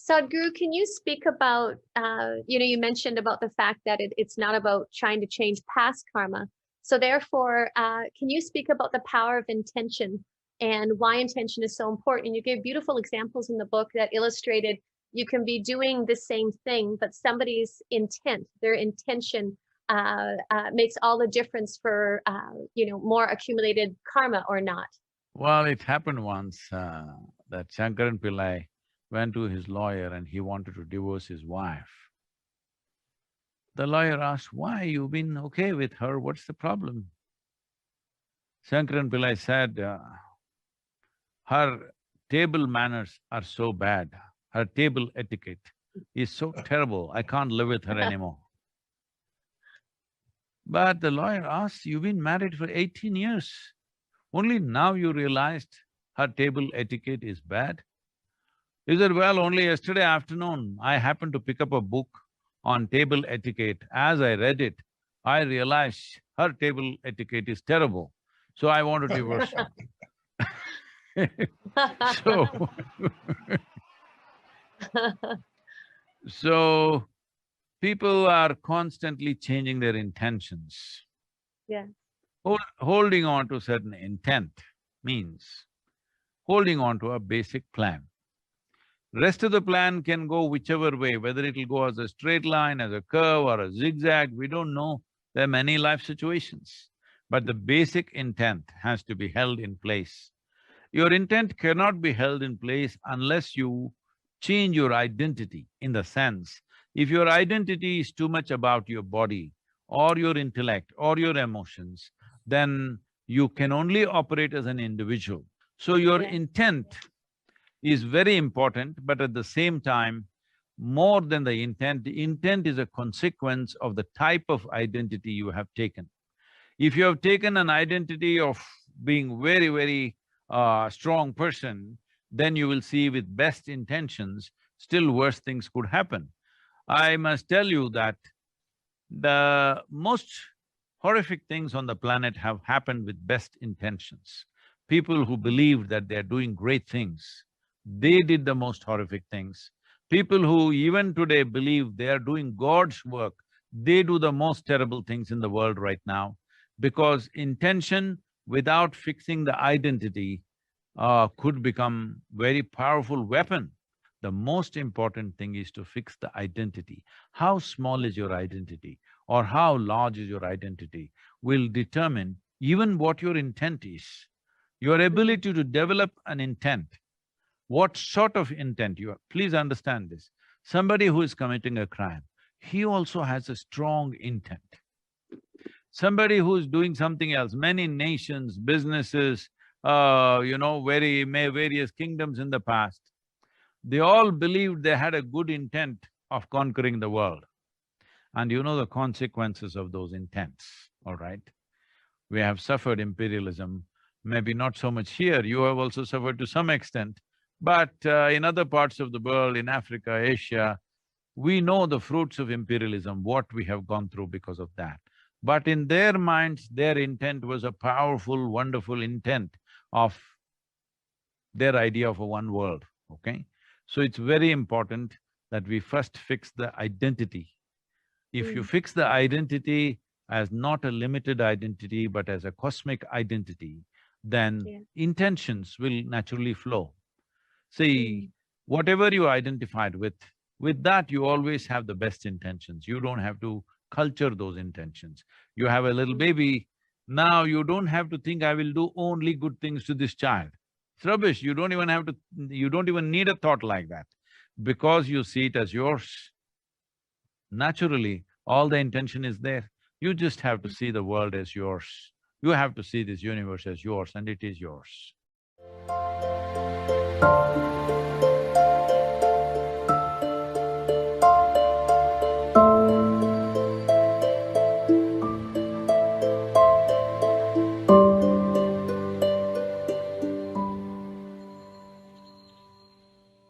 Sadhguru, can you speak about, you mentioned about the fact that it's not about trying to change past karma. So therefore, can you speak about the power of intention and why intention is so important? And you gave beautiful examples in the book that illustrated you can be doing the same thing, but somebody's intent, their intention makes all the difference for, more accumulated karma or not. Well, it happened once that Shankaran Pillai went to his lawyer and he wanted to divorce his wife. The lawyer asked, why, you've been okay with her, what's the problem? Shankaran Pillai said, her table manners are so bad, her table etiquette is so terrible, I can't live with her anymore. But the lawyer asked, you've been married for 18 years, only now you realized her table etiquette is bad? He said, well, only yesterday afternoon, I happened to pick up a book on table etiquette. As I read it, I realized her table etiquette is terrible, so I want to divorce her. So, people are constantly changing their intentions. Yeah. Holding on to certain intent means holding on to a basic plan. Rest of the plan can go whichever way, whether it'll go as a straight line, as a curve or a zigzag, we don't know. There are many life situations. But the basic intent has to be held in place. Your intent cannot be held in place unless you change your identity, in the sense, if your identity is too much about your body or your intellect or your emotions, then you can only operate as an individual. So your intent is very important, but at the same time, more than the intent is a consequence of the type of identity you have taken. If you have taken an identity of being very strong person, then you will see with best intentions, still worse things could happen. I must tell you that the most horrific things on the planet have happened with best intentions. People who believed that they're doing great things, they did the most horrific things. People who even today believe they are doing God's work, they do the most terrible things in the world right now, because intention without fixing the identity could become very powerful weapon. The most important thing is to fix the identity. How small is your identity or how large is your identity will determine even what your intent is. Your ability to develop an intent, what sort of intent you have, please understand this. Somebody who is committing a crime, he also has a strong intent. Somebody who is doing something else, many nations, businesses, various kingdoms in the past, they all believed they had a good intent of conquering the world. And you know the consequences of those intents, all right? We have suffered imperialism, maybe not so much here, you have also suffered to some extent, but in other parts of the world, in Africa, Asia, we know the fruits of imperialism, what we have gone through because of that. But in their minds, their intent was a powerful, wonderful intent of their idea of a one world, okay? So it's very important that we first fix the identity. If you fix the identity as not a limited identity but as a cosmic identity, then intentions will naturally flow. See, whatever you identified with that you always have the best intentions. You don't have to culture those intentions. You have a little baby, now you don't have to think, I will do only good things to this child. It's rubbish, you don't even need a thought like that. Because you see it as yours, naturally, all the intention is there. You just have to see the world as yours. You have to see this universe as yours, and it is yours.